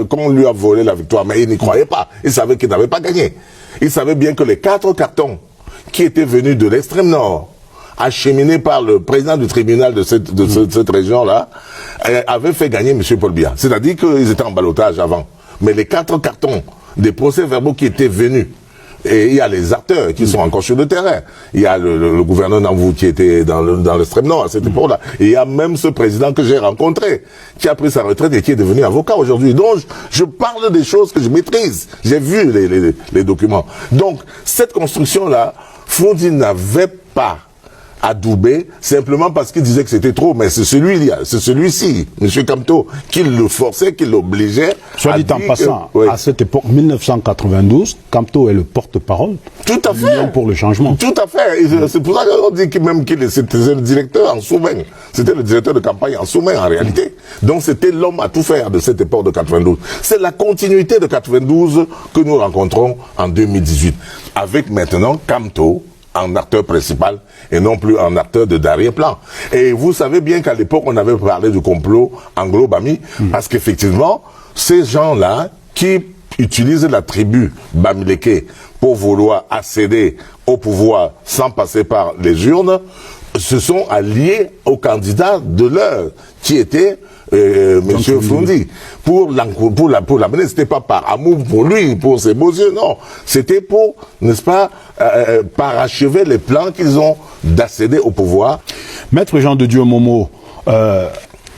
qu'on lui a volé la victoire, mais il n'y croyait pas. Il savait qu'il n'avait pas gagné. Il savait bien que les 4 cartons qui étaient venus de l'extrême nord, acheminés par le président du tribunal de cette région-là, avaient fait gagner M. Paul Biya. C'est-à-dire qu'ils étaient en ballottage avant. Mais les 4 cartons des procès-verbaux qui étaient venus, et il y a les acteurs qui sont encore sur le terrain. Il y a le gouverneur Namvou qui était dans l'extrême nord à cette époque-là. Et il y a même ce président que j'ai rencontré, qui a pris sa retraite et qui est devenu avocat aujourd'hui. Donc, je parle des choses que je maîtrise. J'ai vu les documents. Donc, cette construction-là, Foundi n'avait pas adoubé simplement parce qu'il disait que c'était trop, mais c'est celui-ci, M. Kamto, qui le forçait, qui l'obligeait. Soit dit en passant, à cette époque, 1992, Kamto est le porte-parole. Tout à fait. Pour le changement. Tout à fait. C'est pour ça qu'on dit qu'il c'était le directeur en sous-main. C'était le directeur de campagne en sous-main, en réalité. Donc c'était l'homme à tout faire de cette époque de 92. C'est la continuité de 92 que nous rencontrons en 2018. Avec maintenant Kamto en acteur principal et non plus en acteur de d'arrière-plan. Et vous savez bien qu'à l'époque, on avait parlé du complot anglo-bami, parce qu'effectivement, ces gens-là qui utilisent la tribu Bamileke pour vouloir accéder au pouvoir sans passer par les urnes, se sont alliés aux candidats de l'heure, qui était Monsieur Foundi, pour l'amener. C'était pas par amour pour lui, pour ses beaux yeux, non. C'était pour, n'est-ce pas, parachever les plans qu'ils ont d'accéder au pouvoir. Maître Jean de Dieu Momo,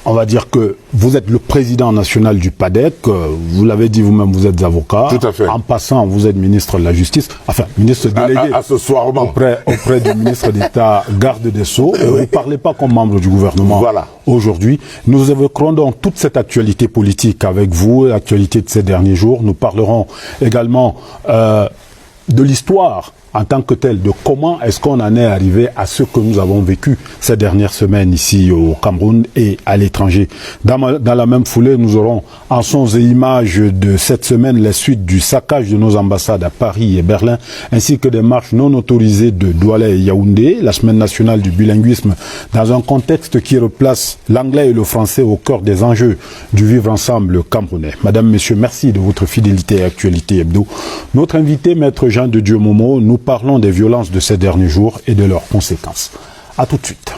on va dire que vous êtes le président national du PADEC, vous l'avez dit vous-même, vous êtes avocat. Tout à fait. En passant, vous êtes ministre de la Justice, enfin, ministre délégué. Accessoirement. Auprès du ministre d'État, garde des Sceaux. Vous ne parlez pas comme membre du gouvernement. Voilà. Aujourd'hui, nous évoquerons donc toute cette actualité politique avec vous, l'actualité de ces derniers jours. Nous parlerons également de l'histoire en tant que telle, de comment est-ce qu'on en est arrivé à ce que nous avons vécu ces dernières semaines ici au Cameroun et à l'étranger. Dans la même foulée, nous aurons en sons et images de cette semaine les suites du saccage de nos ambassades à Paris et Berlin, ainsi que des marches non autorisées de Douala et Yaoundé, la semaine nationale du bilinguisme, dans un contexte qui replace l'anglais et le français au cœur des enjeux du vivre ensemble camerounais. Madame, Messieurs, merci de votre fidélité à Actualité Hebdo. Notre invité, Maître Jean de Dieu Momo, nous parlons des violences de ces derniers jours et de leurs conséquences. À tout de suite.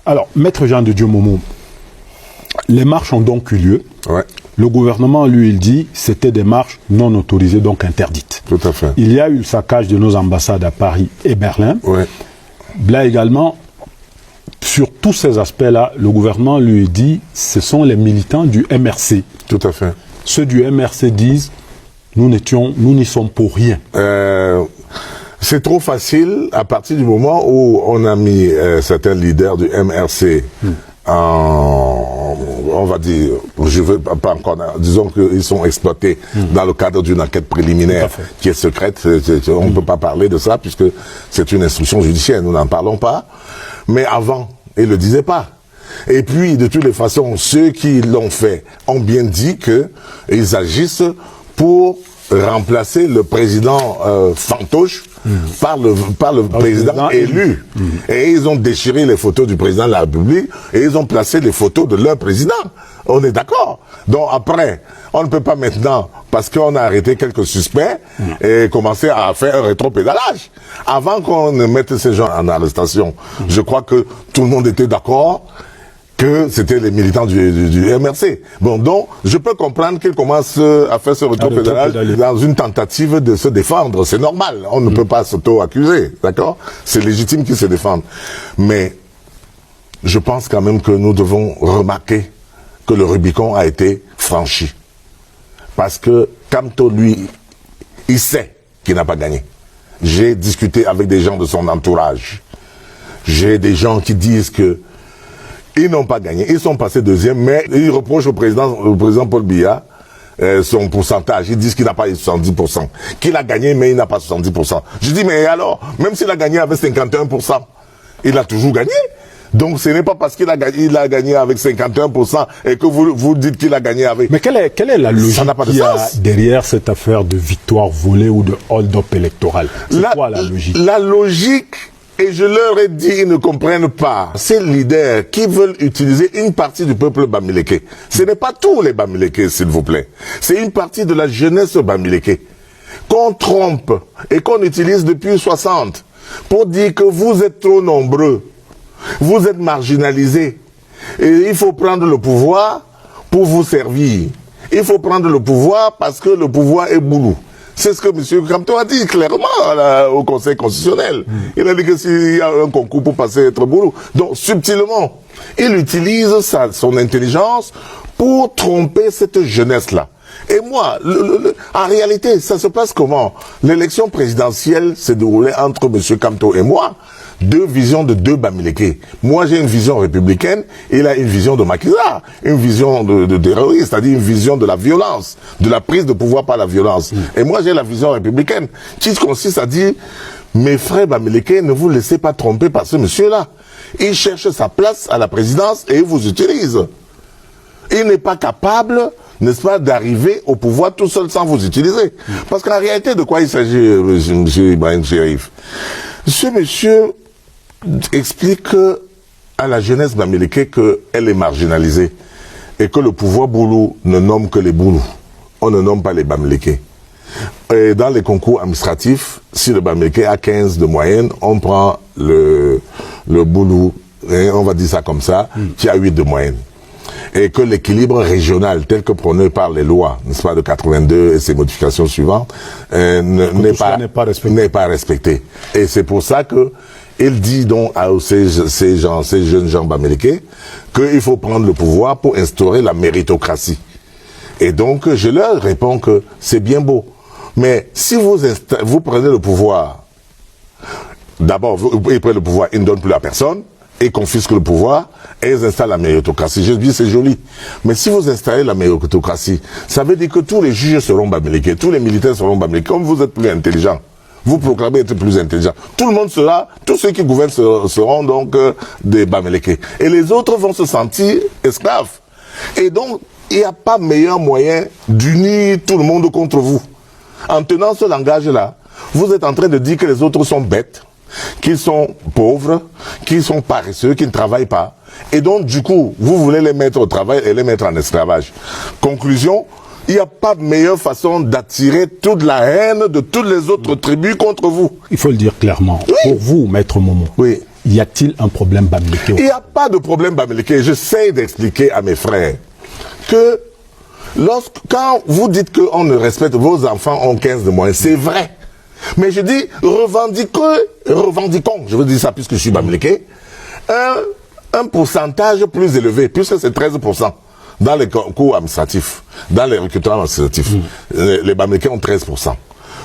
Alors, Maître Jean de Dieu Momo, les marches ont donc eu lieu. Ouais. Le gouvernement, lui, il dit c'était des marches non autorisées, donc interdites. Tout à fait. Il y a eu le saccage de nos ambassades à Paris et Berlin. Ouais. Là également, sur tous ces aspects-là, le gouvernement lui dit ce sont les militants du MRC. Tout à fait. Ceux du MRC disent nous n'y sommes pour rien. C'est trop facile à partir du moment où on a mis certains leaders du MRC on va dire, je veux pas encore, disons qu'ils sont exploités dans le cadre d'une enquête préliminaire qui est secrète. On ne peut pas parler de ça puisque c'est une instruction judiciaire, nous n'en parlons pas. Mais avant, ils ne le disaient pas. Et puis, de toutes les façons, ceux qui l'ont fait ont bien dit qu'ils agissent pour remplacer le président fantoche par le président élu. Et ils ont déchiré les photos du président de la République et ils ont placé les photos de leur président. On est d'accord. Donc après, on ne peut pas maintenant, parce qu'on a arrêté quelques suspects, et commencer à faire un rétropédalage. Avant qu'on ne mette ces gens en arrestation, je crois que tout le monde était d'accord que c'était les militants du MRC. Bon, donc, je peux comprendre qu'ils commencent à faire ce rétropédalage dans une tentative de se défendre. C'est normal. On ne peut pas s'auto-accuser. D'accord? C'est légitime qu'ils se défendent. Mais, je pense quand même que nous devons remarquer que le Rubicon a été franchi. Parce que Kamto, lui, il sait qu'il n'a pas gagné. J'ai discuté avec des gens de son entourage. J'ai des gens qui disent que ils n'ont pas gagné. Ils sont passés deuxième, mais ils reprochent au président Paul Biya son pourcentage. Ils disent qu'il n'a pas eu 70%. Qu'il a gagné, mais il n'a pas 70%. Je dis, mais alors, même s'il a gagné avec 51%, il a toujours gagné. Donc ce n'est pas parce qu'il a gagné avec 51% et que vous dites qu'il a gagné avec... Mais quelle est la logique qu'il y a derrière cette affaire de victoire volée ou de hold-up électoral? C'est quoi la logique? La logique, et je leur ai dit, ils ne comprennent pas. Ces leaders qui veulent utiliser une partie du peuple bamileke. Ce n'est pas tous les bamileke, s'il vous plaît. C'est une partie de la jeunesse bamileke qu'on trompe et qu'on utilise depuis 60 pour dire que vous êtes trop nombreux. Vous êtes marginalisés et il faut prendre le pouvoir pour vous servir. Il faut prendre le pouvoir parce que le pouvoir est boulou. C'est ce que M. Kamto a dit clairement au Conseil constitutionnel. Il a dit que s'il y a un concours pour passer être boulou. Donc subtilement, il utilise son intelligence pour tromper cette jeunesse-là. Et moi, en réalité, ça se passe comment? L'élection présidentielle s'est déroulée entre M. Kamto et moi. Deux visions de deux bamileke. Moi, j'ai une vision républicaine, il a une vision de Macky Sall, une vision de terroriste, c'est-à-dire une vision de la violence, de la prise de pouvoir par la violence. Et moi, j'ai la vision républicaine, qui consiste à dire, mes frères bamileke, ne vous laissez pas tromper par ce monsieur-là. Il cherche sa place à la présidence et il vous utilise. Il n'est pas capable, n'est-ce pas, d'arriver au pouvoir tout seul sans vous utiliser. Parce qu'en réalité, de quoi il s'agit, M. Ibrahim Chérif? Ce monsieur explique à la jeunesse bamileke qu'elle est marginalisée et que le pouvoir boulou ne nomme que les boulous. On ne nomme pas les bamileke. Et dans les concours administratifs, si le bamileke a 15 de moyenne, on prend le boulou, et on va dire ça comme ça, qui a 8 de moyenne. Et que l'équilibre régional tel que prôné par les lois, n'est-ce pas, de 82 et ses modifications suivantes, n'est pas respecté. Et c'est pour ça que il dit donc à ces jeunes gens bamileke qu'il faut prendre le pouvoir pour instaurer la méritocratie. Et donc je leur réponds que c'est bien beau, mais si vous prenez le pouvoir, d'abord ils prennent le pouvoir, ils ne donnent plus à personne. Et confisquent le pouvoir et ils installent la méritocratie. Je dis c'est joli. Mais si vous installez la méritocratie, ça veut dire que tous les juges seront bamileke, tous les militaires seront bamileke. Comme vous êtes plus intelligents, vous proclamez être plus intelligents. Tout le monde sera, tous ceux qui gouvernent seront donc des bamileke. Et les autres vont se sentir esclaves. Et donc, il n'y a pas meilleur moyen d'unir tout le monde contre vous. En tenant ce langage-là, vous êtes en train de dire que les autres sont bêtes, qu'ils sont pauvres, qu'ils sont paresseux, qu'ils ne travaillent pas. Et donc, du coup, vous voulez les mettre au travail et les mettre en esclavage. Conclusion, il n'y a pas de meilleure façon d'attirer toute la haine de toutes les autres tribus contre vous. Il faut le dire clairement. Oui. Pour vous, Maître Momo, oui. Y a-t-il un problème bamileke? Il n'y a pas de problème bamileke. J'essaie d'expliquer à mes frères que quand vous dites qu'on ne respecte, vos enfants ont 15 de moyenne, c'est vrai. Mais je dis, revendiquons, je veux dire ça puisque je suis bamileke, un pourcentage plus élevé, puisque c'est 13% dans les concours administratifs, dans les recrutements administratifs. Les bamileke ont 13%.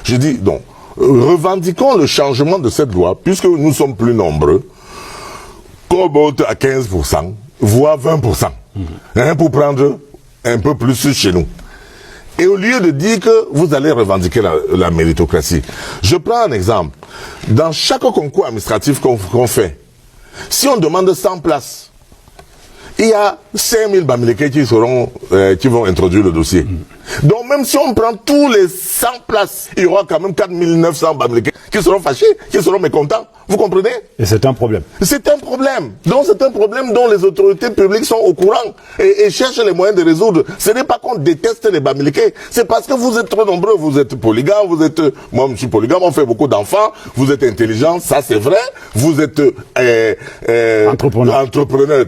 Je dis, donc, revendiquons le changement de cette loi, puisque nous sommes plus nombreux, qu'on vote à 15%, voire 20%, pour prendre un peu plus chez nous. Et au lieu de dire que vous allez revendiquer la méritocratie, je prends un exemple. Dans chaque concours administratif qu'on fait, si on demande 100 places, il y a 5000 bamileke qui vont introduire le dossier. Donc même si on prend tous les 100 places, il y aura quand même 4900 bamileke qui seront fâchés, qui seront mécontents. Vous comprenez? Et c'est un problème. C'est un problème. Donc c'est un problème dont les autorités publiques sont au courant et cherchent les moyens de résoudre. Ce n'est pas qu'on déteste les bamileke, c'est parce que vous êtes trop nombreux, vous êtes polygames, moi je suis polygame, on fait beaucoup d'enfants, vous êtes intelligents, ça c'est vrai, vous êtes entrepreneur,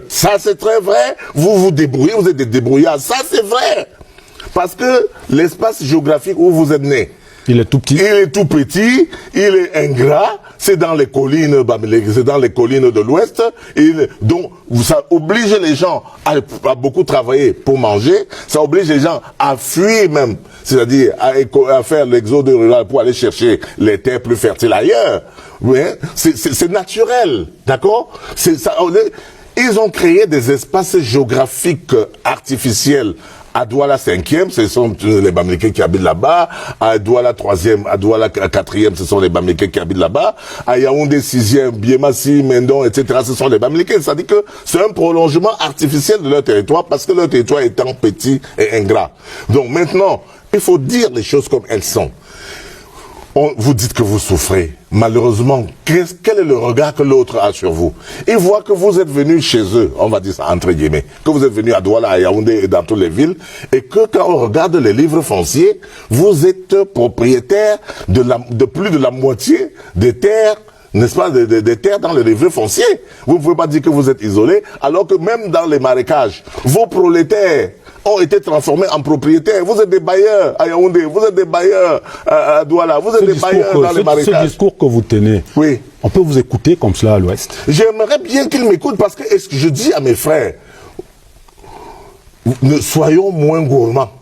ça c'est très vrai, vous vous débrouillez, vous êtes des débrouillards, ça c'est vrai. Parce que l'espace géographique où vous êtes né, il est tout petit. Il est tout petit, il est ingrat, c'est dans les collines, c'est dans les collines de l'Ouest, donc ça oblige les gens à beaucoup travailler pour manger, ça oblige les gens à fuir même, c'est-à-dire à faire l'exode rural pour aller chercher les terres plus fertiles ailleurs. Oui, c'est naturel, d'accord? Ils ont créé des espaces géographiques artificiels À Douala 5e, ce sont les Bamileke qui habitent là-bas. À Douala 3e, à Douala 4e, ce sont les Bamileke qui habitent là-bas. À Yaoundé 6e, Biemassi, Mendon, etc., ce sont les Bamileke. C'est-à-dire que c'est un prolongement artificiel de leur territoire parce que leur territoire étant petit et ingrat. Donc maintenant, il faut dire les choses comme elles sont. Vous dites que vous souffrez. Malheureusement, quel est le regard que l'autre a sur vous? Ils voient que vous êtes venu chez eux, on va dire ça entre guillemets, que vous êtes venu à Douala, à Yaoundé et dans toutes les villes, et que quand on regarde les livres fonciers, vous êtes propriétaire de plus de la moitié des terres, n'est-ce pas, des terres dans les livres fonciers. Vous ne pouvez pas dire que vous êtes isolé, alors que même dans les marécages, vos prolétaires ont été transformés en propriétaires. Vous êtes des bailleurs à Yaoundé, vous êtes des bailleurs à Douala, vous êtes des bailleurs dans les marécages. Ce discours que vous tenez, oui. On peut vous écouter comme cela à l'Ouest? J'aimerais bien qu'ils m'écoutent parce que est-ce que je dis à mes frères, soyons moins gourmands.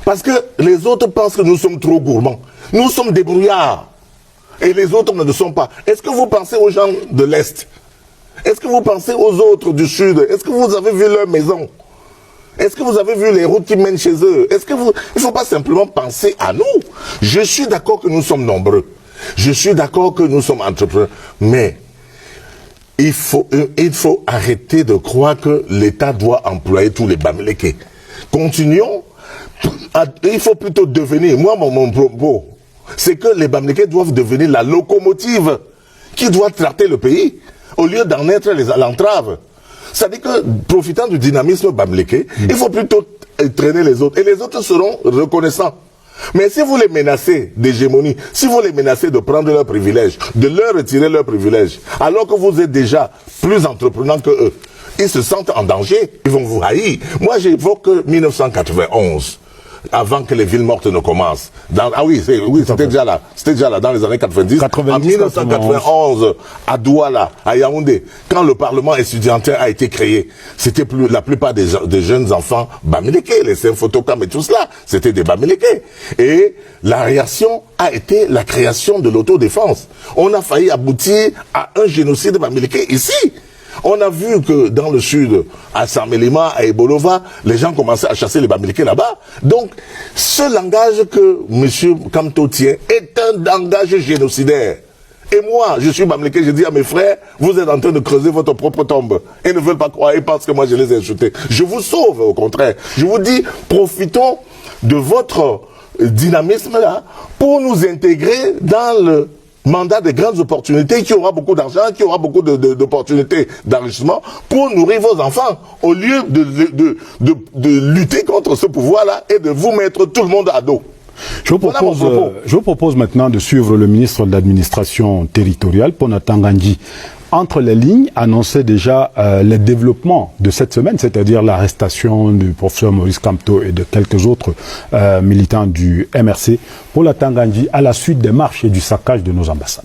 Parce que les autres pensent que nous sommes trop gourmands. Nous sommes des brouillards. Et les autres ne le sont pas. Est-ce que vous pensez aux gens de l'Est? Est-ce que vous pensez aux autres du Sud? Est-ce que vous avez vu leur maison? Est-ce que vous avez vu les routes qui mènent chez eux? Est-ce que il ne faut pas simplement penser à nous? Je suis d'accord que nous sommes nombreux. Je suis d'accord que nous sommes entrepreneurs. Mais il faut arrêter de croire que l'État doit employer tous les Bamileke. Continuons. Il faut plutôt devenir, moi mon propos, c'est que les Bamileke doivent devenir la locomotive qui doit traiter le pays, au lieu d'en être l'entrave. C'est-à-dire que, profitant du dynamisme Bamileke, il faut plutôt traîner les autres. Et les autres seront reconnaissants. Mais si vous les menacez d'hégémonie, si vous les menacez de prendre leurs privilèges, de leur retirer leurs privilèges, alors que vous êtes déjà plus entreprenants que eux, ils se sentent en danger, ils vont vous haïr. Moi, j'évoque 1991. Avant que les villes mortes ne commencent. C'était déjà là. C'était déjà là dans les années 90. En 1991, à Douala, à Yaoundé, quand le Parlement étudiantin a été créé, c'était la plupart des jeunes enfants Bamileke, les Symphotocames et tout cela, c'était des Bamileke. Et la réaction a été la création de l'autodéfense. On a failli aboutir à un génocide Bamileke ici. On a vu que dans le sud, à Samelima, à Ebolova, les gens commençaient à chasser les Bamileke là-bas. Donc, ce langage que M. Kamto tient est un langage génocidaire. Et moi, je suis Bamileke, je dis à mes frères, vous êtes en train de creuser votre propre tombe. Ils ne veulent pas croire, ils pensent que moi je les ai insultés. Je vous sauve, au contraire. Je vous dis, profitons de votre dynamisme là pour nous intégrer dans le mandat de grandes opportunités, qui aura beaucoup d'argent, qui aura beaucoup d'opportunités d'enrichissement pour nourrir vos enfants, au lieu de lutter contre ce pouvoir-là et de vous mettre tout le monde à dos. Je vous propose maintenant de suivre le ministre de l'administration territoriale, Ponatan Ngandji. Entre les lignes, annonçait déjà les développements de cette semaine, c'est-à-dire l'arrestation du professeur Maurice Kamto et de quelques autres militants du MRC, Ponatan Ngandji, à la suite des marches et du saccage de nos ambassades.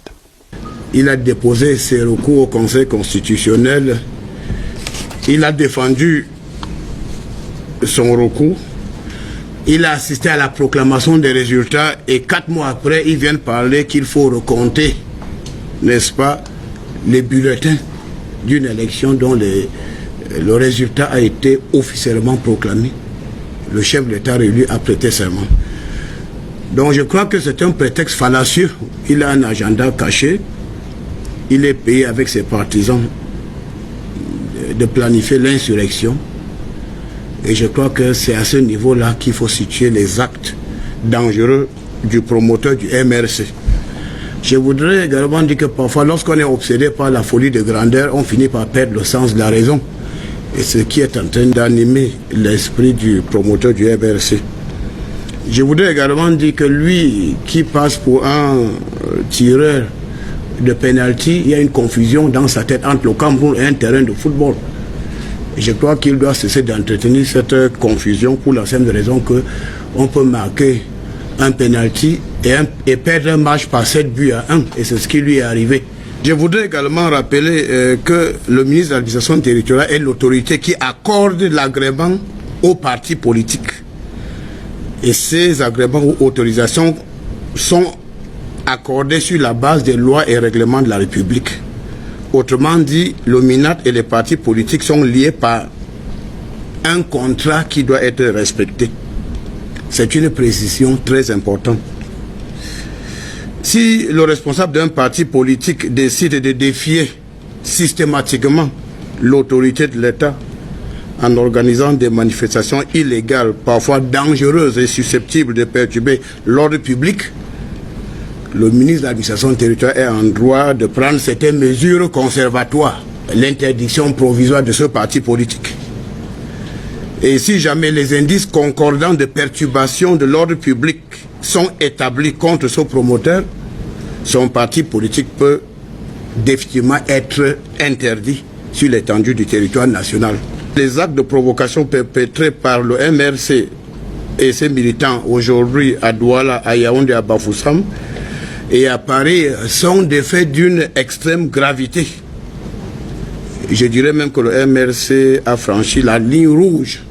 Il a déposé ses recours au Conseil constitutionnel. Il a défendu son recours. Il a assisté à la proclamation des résultats et 4 mois après, ils viennent parler qu'il faut recompter, n'est-ce pas, les bulletins d'une élection dont le résultat a été officiellement proclamé. Le chef de l'État réélu a prêté serment. Donc je crois que c'est un prétexte fallacieux. Il a un agenda caché. Il est payé avec ses partisans de planifier l'insurrection. Et je crois que c'est à ce niveau-là qu'il faut situer les actes dangereux du promoteur du MRC. Je voudrais également dire que parfois, lorsqu'on est obsédé par la folie de grandeur, on finit par perdre le sens de la raison. Et ce qui est en train d'animer l'esprit du promoteur du MRC. Je voudrais également dire que lui, qui passe pour un tireur de pénalty, il y a une confusion dans sa tête entre le Cameroun et un terrain de football. Et je crois qu'il doit cesser d'entretenir cette confusion pour la simple raison qu'on peut marquer un pénalty et perdre un match par 7 buts à 1. Et c'est ce qui lui est arrivé. Je voudrais également rappeler que le ministre de l'administration territoriale est l'autorité qui accorde l'agrément aux partis politiques. Et ces agréments ou autorisations sont accordés sur la base des lois et règlements de la République. Autrement dit, le MINAT et les partis politiques sont liés par un contrat qui doit être respecté. C'est une précision très importante. Si le responsable d'un parti politique décide de défier systématiquement l'autorité de l'État en organisant des manifestations illégales, parfois dangereuses et susceptibles de perturber l'ordre public, le ministre de l'administration territoriale est en droit de prendre certaines mesures conservatoires, l'interdiction provisoire de ce parti politique. Et si jamais les indices concordants de perturbation de l'ordre public sont établis contre ce promoteur, son parti politique peut définitivement être interdit sur l'étendue du territoire national. Les actes de provocation perpétrés par le MRC et ses militants aujourd'hui à Douala, à Yaoundé, à Bafoussam et à Paris sont des faits d'une extrême gravité. Je dirais même que le MRC a franchi la ligne rouge.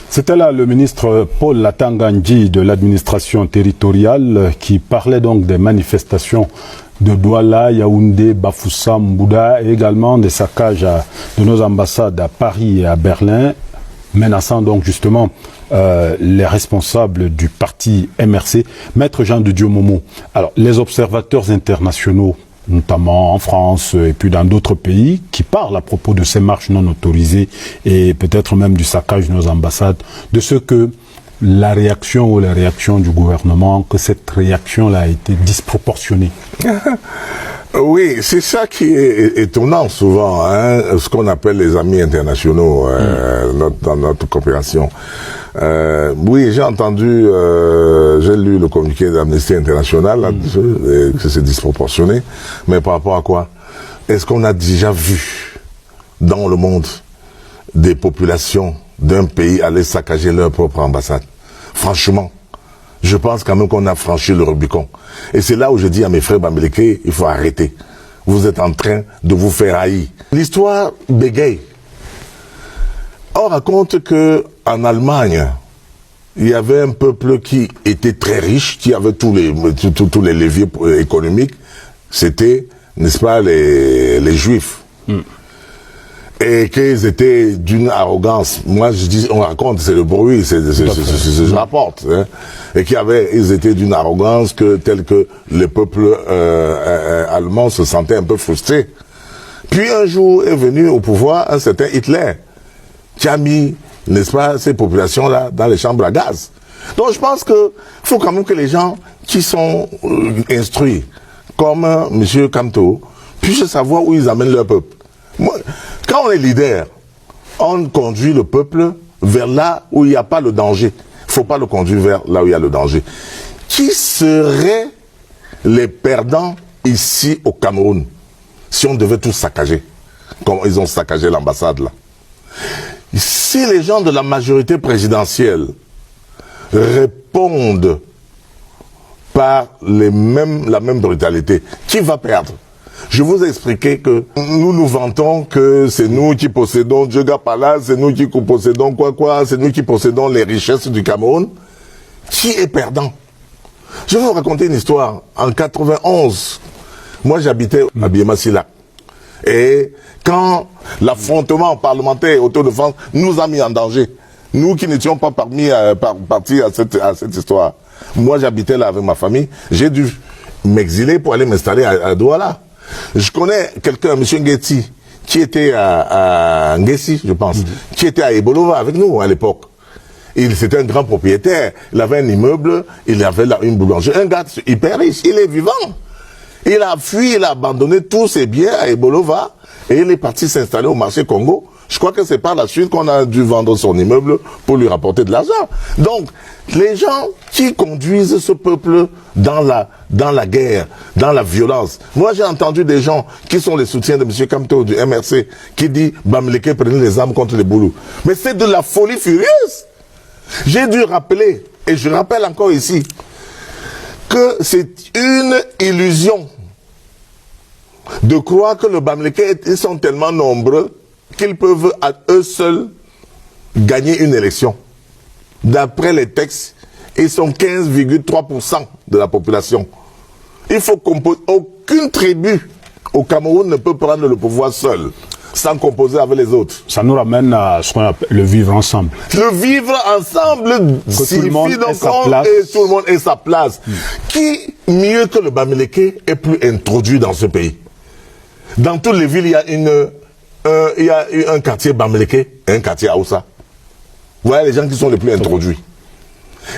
C'était là le ministre Paul Latanga-Ndji de l'administration territoriale qui parlait donc des manifestations de Douala, Yaoundé, Bafoussam, Bouddha et également des saccages de nos ambassades à Paris et à Berlin, menaçant donc justement les responsables du parti MRC. Maître Jean de Dieu Momo, alors les observateurs internationaux, notamment en France et puis dans d'autres pays, qui parlent à propos de ces marches non autorisées et peut-être même du saccage de nos ambassades, de ce que la réaction ou les réactions du gouvernement, que cette réaction-là a été disproportionnée. Oui, c'est ça qui est étonnant souvent, hein, ce qu'on appelle les amis internationaux dans notre coopération. Oui, j'ai entendu, j'ai lu le communiqué d'Amnesty International, que c'est disproportionné, mais par rapport à quoi? Est-ce qu'on a déjà vu dans le monde des populations d'un pays aller saccager leur propre ambassade? Franchement, je pense quand même qu'on a franchi le Rubicon. Et c'est là où je dis à mes frères Bamileke, il faut arrêter. Vous êtes en train de vous faire haïr. L'histoire bégaye. On raconte que en Allemagne, il y avait un peuple qui était très riche, qui avait tous les leviers économiques. C'était, n'est-ce pas, les Juifs. Et qu'ils étaient d'une arrogance. Moi, je dis, on raconte, c'est le bruit, je rapporte. Hein, et ils étaient d'une arrogance tel que le peuple allemand se sentait un peu frustré. Puis un jour est venu au pouvoir un certain Hitler, qui a mis, n'est-ce pas, ces populations-là dans les chambres à gaz. Donc je pense qu'il faut quand même que les gens qui sont instruits, comme M. Kamto, puissent savoir où ils amènent leur peuple. Moi, quand on est leader, on conduit le peuple vers là où il n'y a pas le danger. Il ne faut pas le conduire vers là où il y a le danger. Qui seraient les perdants ici au Cameroun si on devait tout saccager, comme ils ont saccagé l'ambassade là? Si les gens de la majorité présidentielle répondent par la même brutalité, qui va perdre? Je vous ai expliqué que nous nous vantons que c'est nous qui possédons Djegapala, c'est nous qui possédons c'est nous qui possédons les richesses du Cameroun. Qui est perdant? Je vais vous raconter une histoire. En 91, moi j'habitais à Biémassila. Et quand l'affrontement parlementaire autour de France nous a mis en danger, nous qui n'étions pas partis à cette histoire, moi j'habitais là avec ma famille, j'ai dû m'exiler pour aller m'installer à Douala. Je connais quelqu'un, M. Ngeti, qui était à Ngesi, je pense, qui était à Ebolova avec nous à l'époque. C'était un grand propriétaire, il avait un immeuble, il avait une boulangerie, un gars hyper riche, il est vivant. Il a fui, il a abandonné tous ses biens à Ebolova et il est parti s'installer au marché Congo. Je crois que c'est par la suite qu'on a dû vendre son immeuble pour lui rapporter de l'argent. Donc, les gens qui conduisent ce peuple dans la guerre, dans la violence. Moi, j'ai entendu des gens qui sont les soutiens de M. Kamto du MRC qui dit « Bamileke prenez les armes contre les boulous ». Mais c'est de la folie furieuse. J'ai dû rappeler, et je rappelle encore ici, que c'est une illusion de croire que le Bamileke, ils sont tellement nombreux qu'ils peuvent à eux seuls gagner une élection. D'après les textes, ils sont 15,3% de la population. Il faut composer. Aucune tribu au Cameroun ne peut prendre le pouvoir seul. sans composer avec les autres. Ça nous ramène à ce qu'on appelle le vivre ensemble. Le vivre ensemble signifie donc et tout le monde ait sa place. Qui, mieux que le Bamileke, est plus introduit dans ce pays? Dans toutes les villes, il y a un quartier Bamileke et un quartier Aoussa. Vous voyez les gens qui sont les plus introduits.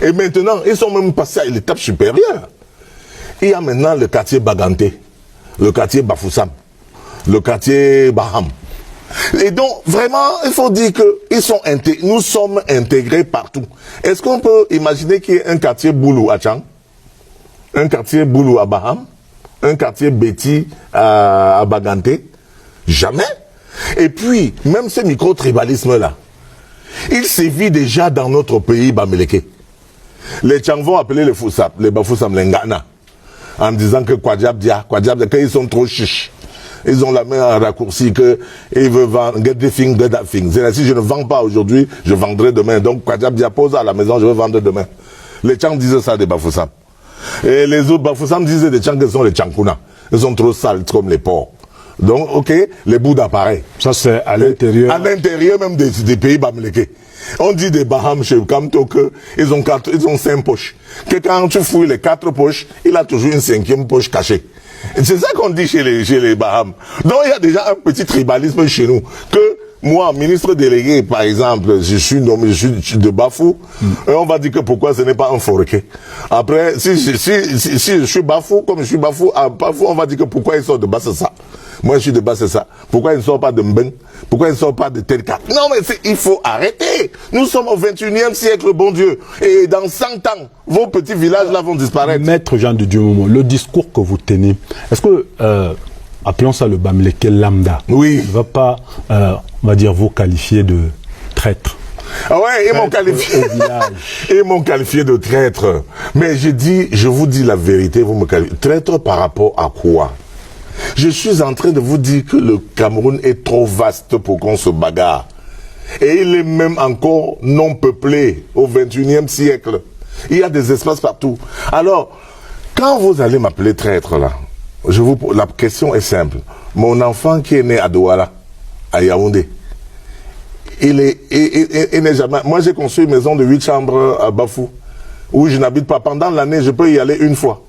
Et maintenant, ils sont même passés à l'étape supérieure. Il y a maintenant le quartier Baganté, le quartier Bafoussam, le quartier Baham. Et donc, vraiment, il faut dire que nous sommes intégrés partout. Est-ce qu'on peut imaginer qu'il y ait un quartier Boulou à Tchang, un quartier Boulou à Baham, un quartier Betty à Baganté? Jamais. Et puis, même ce micro-tribalisme-là, il sévit déjà dans notre pays Bamileke. Les Tchang vont appeler les Foussap, les Bafoussam, les Ngana, en disant que Kwadjab Dia, quand ils sont trop chiches. Ils ont la main en raccourci que ils veulent vendre, get the thing, get that thing. C'est-à-dire, si je ne vends pas aujourd'hui, je vendrai demain. Donc, Kwadjab Dia pose à la maison, je vais vendre demain. Les Tchang disaient ça des Bafoussam. Et les autres Bafoussam disaient des Tchang que sont les Tchankuna. Ils sont trop sales comme les porcs. Donc, ok, les Bouddhas pareil. Ça, c'est à l'intérieur. À l'intérieur même des pays Bamileke. On dit des Baham chez Kamto que ils ont 5 poches. Que quand tu fouilles les 4 poches, il a toujours une 5e poche cachée. C'est ça qu'on dit chez les Baham. Donc il y a déjà un petit tribalisme chez nous. Que moi, ministre délégué, par exemple, je suis de Bafou, et on va dire que pourquoi ce n'est pas un Foreké. Après, si je suis Bafou, comme je suis Bafou, à Bafou, on va dire que pourquoi ils sortent de Bassassa. Moi, je suis de Bassassa. Pourquoi ils ne sortent pas de Mbeng? Pourquoi ils ne sortent pas de Telka? Non, mais il faut arrêter. Nous sommes au 21e siècle, bon Dieu. Et dans 100 ans, vos petits villages-là vont disparaître. Maître Jean de Dieu Momo, le discours que vous tenez, est-ce que, appelons ça le Bamileke lambda, oui, ne va pas, on va dire, vous qualifier de traître? Ah ouais, ils m'ont qualifié de traître. Mais je vous dis la vérité, vous me qualifiez. Traître par rapport à quoi? Je suis en train de vous dire que le Cameroun est trop vaste pour qu'on se bagarre. Et il est même encore non peuplé au 21e siècle. Il y a des espaces partout. Alors, quand vous allez m'appeler traître là, la question est simple. Mon enfant qui est né à Douala, à Yaoundé, il n'est jamais... Moi j'ai construit une maison de 8 chambres à Bafou, où je n'habite pas. Pendant l'année, je peux y aller une fois.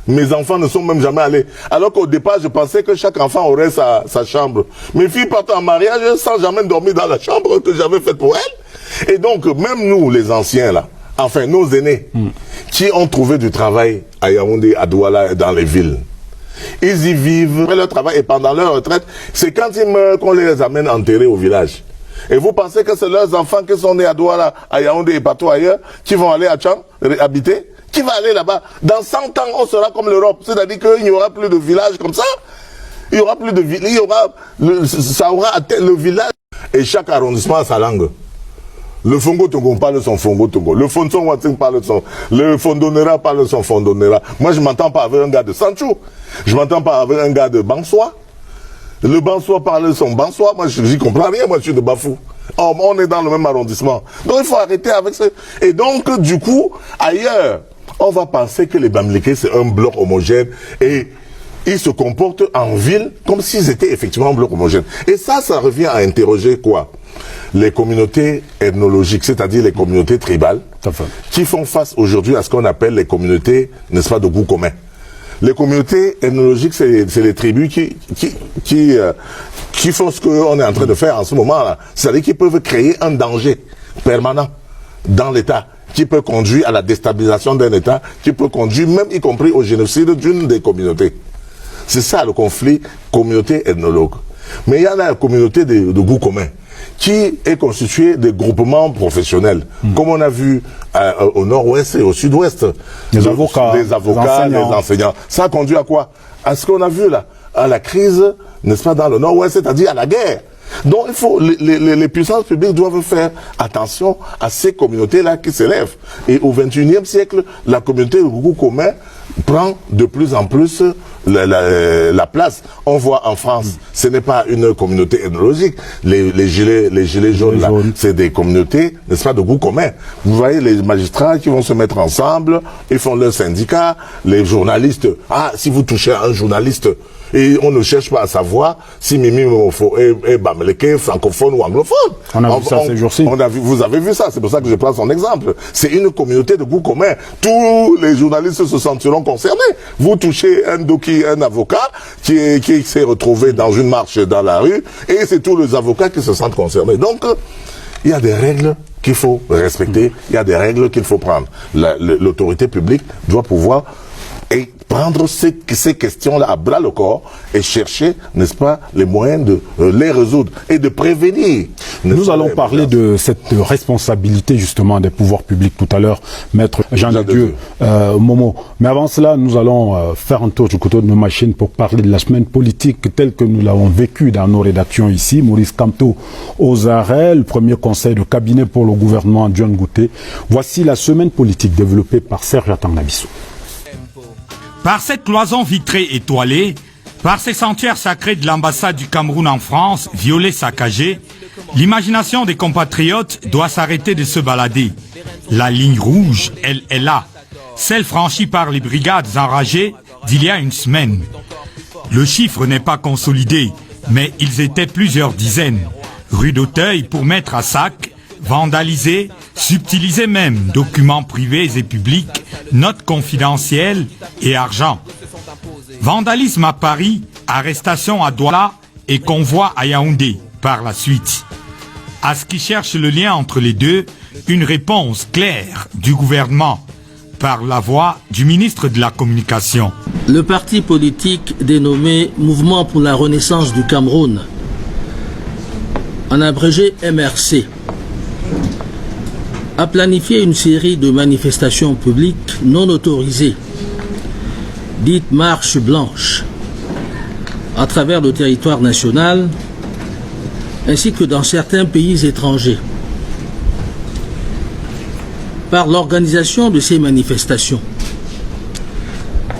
Mes enfants ne sont même jamais allés. Alors qu'au départ, je pensais que chaque enfant aurait sa chambre. Mes filles partent en mariage sans jamais dormir dans la chambre que j'avais faite pour elles. Et donc, même nous, les anciens, là, enfin, nos aînés, qui ont trouvé du travail à Yaoundé, à Douala, dans les villes, ils y vivent leur travail et pendant leur retraite, c'est quand ils meurent qu'on les amène enterrer au village. Et vous pensez que c'est leurs enfants qui sont nés à Douala, à Yaoundé et partout ailleurs, qui vont aller à Tchang, habiter? Qui va aller là-bas? Dans 100 ans, on sera comme l'Europe. C'est-à-dire qu'il n'y aura plus de villages comme ça. Il y aura plus de villages. Ça aura atteint le village. Et chaque arrondissement a sa langue. Le Fongo Tongo parle son Fongo Tongo. Le Fondson Wating parle son... Le Fondonera parle son Fondonera. Moi, je ne m'entends pas avec un gars de Sancho. Je ne m'entends pas avec un gars de Bansoa. Le Bansoa parle son Bansoa. Moi, je n'y comprends rien. Moi, je suis de Bafou. Oh, on est dans le même arrondissement. Donc, il faut arrêter avec ça. Et donc, du coup, ailleurs, on va penser que les Bamileke, c'est un bloc homogène et ils se comportent en ville comme s'ils étaient effectivement un bloc homogène. Et ça revient à interroger quoi? Les communautés ethnologiques, c'est-à-dire les communautés tribales, qui font face aujourd'hui à ce qu'on appelle les communautés, n'est-ce pas, de goût commun. Les communautés ethnologiques, c'est les tribus qui font ce qu'on est en train de faire en ce moment-là. C'est-à-dire qu'ils peuvent créer un danger permanent dans l'État, qui peut conduire à la déstabilisation d'un État, qui peut conduire même y compris au génocide d'une des communautés. C'est ça le conflit communauté ethnologue. Mais il y a la communauté de goût commun, qui est constituée de groupements professionnels, comme on a vu au nord-ouest et au sud-ouest. Les avocats, les enseignants. Ça conduit à quoi? À ce qu'on a vu là, à la crise, n'est-ce pas, dans le nord-ouest, c'est-à-dire à la guerre. Donc il faut, les puissances publiques doivent faire attention à ces communautés-là qui s'élèvent. Et au 21e siècle, la communauté de goût commun prend de plus en plus la place. On voit en France, ce n'est pas une communauté ethnologique. Les gilets jaunes, là, c'est des communautés, n'est-ce pas, de goût commun. Vous voyez les magistrats qui vont se mettre ensemble, ils font leur syndicat, les journalistes. Ah, si vous touchez à un journaliste, Et on ne cherche pas à savoir si Mimi Momofo est bamileke, francophone ou anglophone. On a vu ça ces jours-ci. Vous avez vu ça, c'est pour ça que je prends son exemple. C'est une communauté de goût commun. Tous les journalistes se sentiront concernés. Vous touchez un avocat qui s'est retrouvé dans une marche dans la rue, et c'est tous les avocats qui se sentent concernés. Donc, il y a des règles qu'il faut respecter, il y a des règles qu'il faut prendre. L'autorité publique doit pouvoir prendre ces questions-là à bras le corps et chercher, n'est-ce pas, les moyens de les résoudre et de prévenir. Nous allons parler de cette responsabilité justement des pouvoirs publics tout à l'heure, Maître Jean de Dieu, Momo. Mais avant cela, nous allons faire un tour du côté de nos machines pour parler de la semaine politique telle que nous l'avons vécue dans nos rédactions ici. Maurice Kamto aux arrêts, le premier conseil de cabinet pour le gouvernement John Gouté. Voici la semaine politique développée par Serge Atangabissou. Par cette cloison vitrée étoilée, par ces sanctuaires sacrés de l'ambassade du Cameroun en France, violés, saccagés, l'imagination des compatriotes doit s'arrêter de se balader. La ligne rouge, elle est là, celle franchie par les brigades enragées d'il y a une semaine. Le chiffre n'est pas consolidé, mais ils étaient plusieurs dizaines. Rue d'Auteuil pour mettre à sac, vandaliser, subtiliser même documents privés et publics, notes confidentielles et argent. Vandalisme à Paris, arrestation à Douala et convoi à Yaoundé par la suite. À ce qui cherche le lien entre les deux, une réponse claire du gouvernement par la voix du ministre de la Communication. Le parti politique dénommé Mouvement pour la Renaissance du Cameroun, en abrégé MRC, a planifié une série de manifestations publiques non autorisées, dites marches blanches, à travers le territoire national, ainsi que dans certains pays étrangers. Par l'organisation de ces manifestations,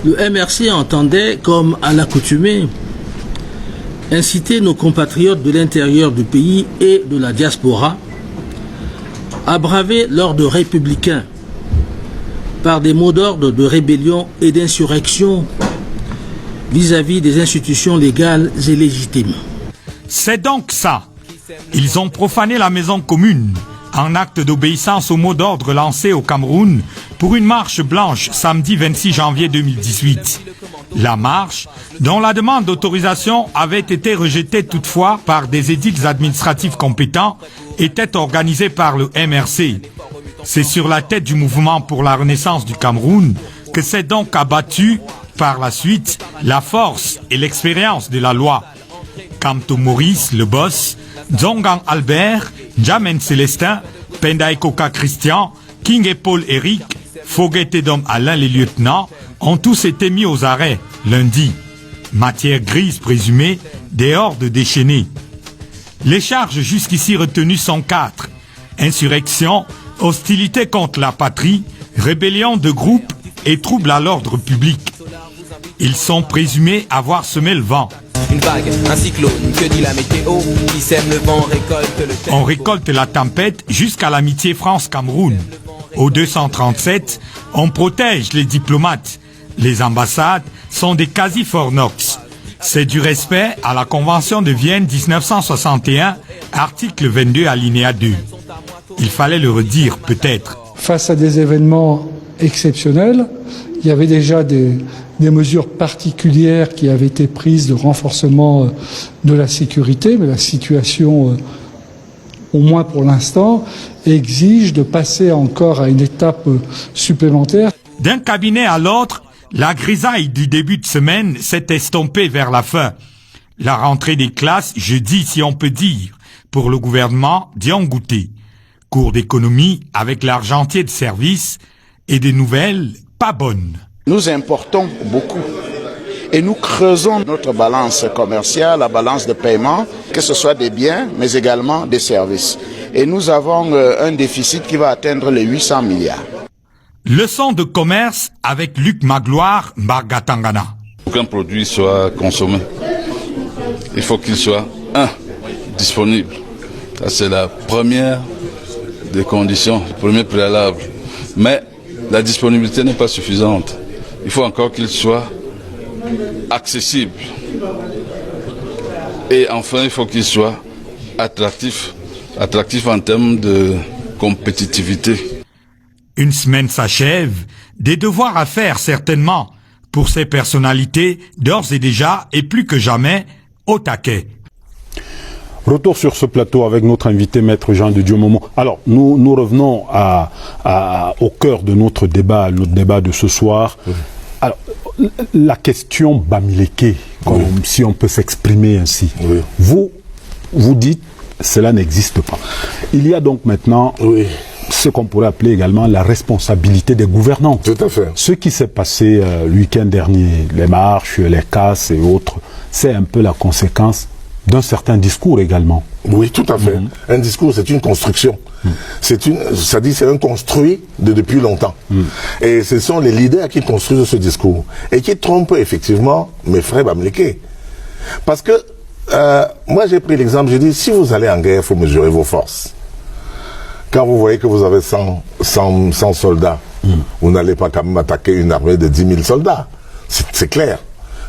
le MRC entendait, comme à l'accoutumée, inciter nos compatriotes de l'intérieur du pays et de la diaspora à braver l'ordre républicain par des mots d'ordre de rébellion et d'insurrection vis-à-vis des institutions légales et légitimes. C'est donc ça. Ils ont profané la maison commune en acte d'obéissance au mot d'ordre lancé au Cameroun pour une marche blanche samedi 26 janvier 2018. La marche, dont la demande d'autorisation avait été rejetée toutefois par des édits administratifs compétents, était organisée par le MRC. C'est sur la tête du mouvement pour la renaissance du Cameroun que s'est donc abattue par la suite la force et l'expérience de la loi. Kamto Maurice, le boss, Zongang Albert, Jamen Célestin, Pendae Koka Christian, King et Paul Eric, Foguet et Dom Alain les lieutenants ont tous été mis aux arrêts lundi. Matière grise présumée, des hordes déchaînées. Les charges jusqu'ici retenues sont 4. Insurrection, hostilité contre la patrie, rébellion de groupe et trouble à l'ordre public. Ils sont présumés avoir semé le vent. Une vague, un cyclone, que dit la météo, qui sème le vent, récolte le tempo. On récolte la tempête jusqu'à l'amitié France-Cameroun. Au 237, on protège les diplomates. Les ambassades sont des quasi-fornox. C'est du respect à la Convention de Vienne 1961, article 22 alinéa 2. Il fallait le redire peut-être. Face à des événements exceptionnels, il y avait déjà des mesures particulières qui avaient été prises de renforcement de la sécurité, mais la situation, au moins pour l'instant, exige de passer encore à une étape supplémentaire. D'un cabinet à l'autre, la grisaille du début de semaine s'est estompée vers la fin. La rentrée des classes, jeudi si on peut dire, pour le gouvernement John Gouté. Cours d'économie avec l'argentier de service et des nouvelles pas bonnes. Nous importons beaucoup et nous creusons notre balance commerciale, la balance de paiement, que ce soit des biens mais également des services. Et nous avons un déficit qui va atteindre les 800 milliards. Leçon de commerce avec Luc Magloire Mbargatangana. Aucun produit soit consommé. Il faut qu'il soit, disponible. Ça, c'est la première des conditions, le premier préalable. Mais la disponibilité n'est pas suffisante. Il faut encore qu'il soit accessible. Et enfin, il faut qu'il soit attractif en termes de compétitivité. Une semaine s'achève, des devoirs à faire certainement, pour ces personnalités d'ores et déjà et plus que jamais au taquet. Retour sur ce plateau avec notre invité, Maître Jean de Dieu Momo. Alors, nous revenons au cœur de notre débat de ce soir. Alors, la question Bamileke, si on peut s'exprimer ainsi. Oui. Vous dites, cela n'existe pas. Il y a donc maintenant ce qu'on pourrait appeler également la responsabilité des gouvernants. Tout à fait. Ce qui s'est passé le week-end dernier, les marches, les casses et autres, c'est un peu la conséquence d'un certain discours également. Oui, tout à fait. Un discours, c'est une construction. C'est un construit depuis longtemps. Et ce sont les leaders qui construisent ce discours et qui trompent effectivement mes frères Bamileke. Parce que moi j'ai pris l'exemple, j'ai dit si vous allez en guerre, il faut mesurer vos forces. Quand vous voyez que vous avez 100 soldats, vous n'allez pas quand même attaquer une armée de 10 000 soldats. C'est clair.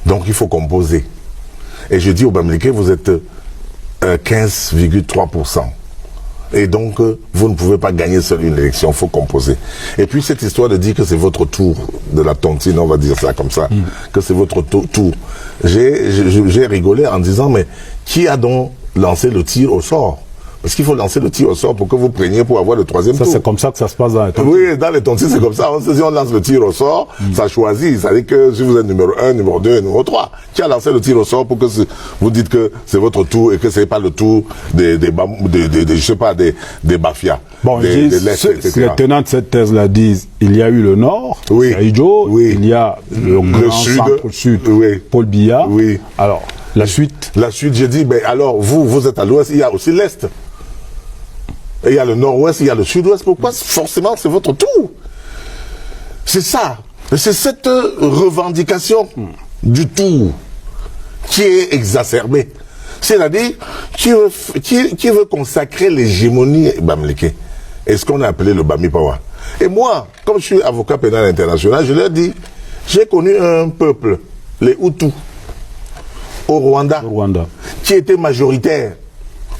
Donc il faut composer. Et je dis au Bamileke, vous êtes 15,3%. Et donc, vous ne pouvez pas gagner seul une élection, il faut composer. Et puis cette histoire de dire que c'est votre tour de la tontine, on va dire ça comme ça, que c'est votre tour. J'ai rigolé en disant, mais qui a donc lancé le tir au sort? Parce qu'il faut lancer le tir au sort pour que vous preniez pour avoir le troisième tour. C'est comme ça que ça se passe dans les tontines. Oui, dans les tontines, c'est comme ça. Si on lance le tir au sort, ça choisit. Ça veut dire que si vous êtes numéro 1, numéro 2 et numéro 3, qui a lancé le tir au sort pour que vous dites que c'est votre tour et que c'est pas le tour des mafias. Bon, les tenants de cette thèse-là disent, il y a eu le Nord, Saïdjo, il y a le grand centre-sud, Paul Biya. Oui. Alors, la suite? La suite, j'ai dit, mais alors, vous êtes à l'ouest, il y a aussi l'est. Et il y a le nord-ouest, il y a le sud-ouest. Pourquoi forcément c'est votre tour? C'est ça. C'est cette revendication du tour qui est exacerbée. C'est-à-dire qui veut consacrer l'hégémonie Bamileke. Et ce qu'on a appelé le Bami Power. Et moi, comme je suis avocat pénal international, je leur dis, j'ai connu un peuple, les Hutus, au Rwanda, qui était majoritaire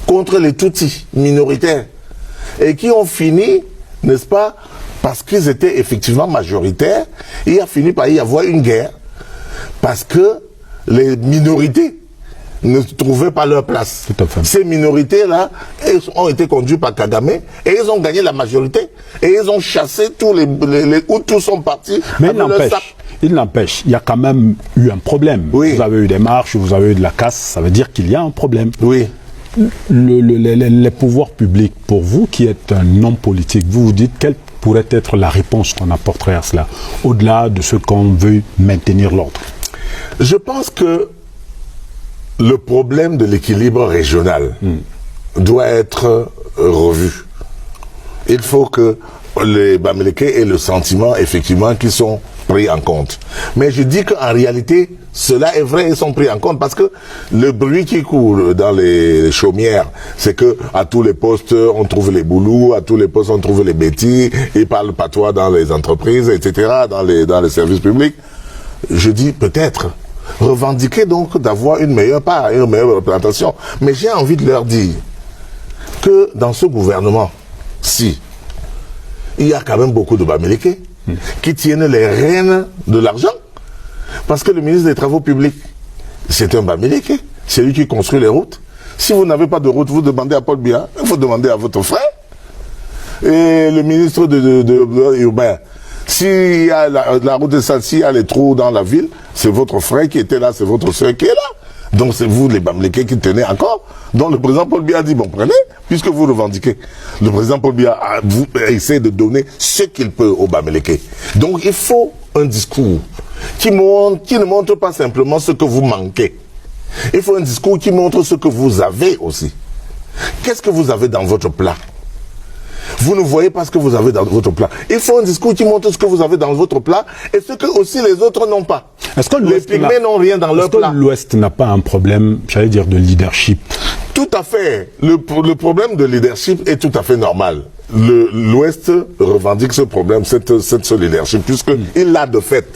contre les Tutsis, minoritaires. Et qui ont fini, n'est-ce pas, parce qu'ils étaient effectivement majoritaires, il a fini par y avoir une guerre, parce que les minorités ne trouvaient pas leur place. Tout à fait. Ces minorités-là ont été conduites par Kagame, et ils ont gagné la majorité, et ils ont chassé tous les Hutus sont partis. Mais il n'empêche, il y a quand même eu un problème. Oui. Vous avez eu des marches, vous avez eu de la casse, ça veut dire qu'il y a un problème. Oui. Les pouvoirs publics, pour vous qui êtes un homme politique, vous vous dites quelle pourrait être la réponse qu'on apporterait à cela, au-delà de ce qu'on veut maintenir l'ordre? Je pense que le problème de l'équilibre régional doit être revu. Il faut que les Bamileke aient le sentiment, effectivement, qu'ils sont pris en compte. Mais je dis qu'en réalité, cela est vrai, ils sont pris en compte parce que le bruit qui court dans les chaumières, c'est que à tous les postes on trouve les boulous, à tous les postes on trouve les bêtis, ils parlent patois dans les entreprises, etc., dans les services publics. Je dis peut-être revendiquer donc d'avoir une meilleure part, une meilleure représentation. Mais j'ai envie de leur dire que dans ce gouvernement, si il y a quand même beaucoup de Bamileke qui tiennent les rênes de l'argent. Parce que le ministre des Travaux publics, c'est un Bamileke. C'est lui qui construit les routes. Si vous n'avez pas de route, vous demandez à Paul Biya, il faut demander à votre frère. Et le ministre de urbain, s'il y a la route de Salsi, s'il y a les trous dans la ville, c'est votre frère qui était là, c'est votre soeur qui est là. Donc c'est vous les Bamileke qui tenez encore. Donc le président Paul Biya dit, bon prenez, puisque vous revendiquez. Le président Paul Biya essaie de donner ce qu'il peut aux Bamileke. Donc il faut un discours qui ne montre pas simplement ce que vous manquez. Il faut un discours qui montre ce que vous avez aussi. Qu'est-ce que vous avez dans votre plat? Vous ne voyez pas ce que vous avez dans votre plat. Il faut un discours qui montre ce que vous avez dans votre plat et ce que aussi les autres n'ont pas. Est-ce que les Pygmées n'ont rien dans leur plat. Est-ce que l'Ouest n'a pas un problème, j'allais dire, de leadership? Tout à fait. Le problème de leadership est tout à fait normal. L'Ouest revendique ce problème, ce leadership, puisqu'il l'a de fait.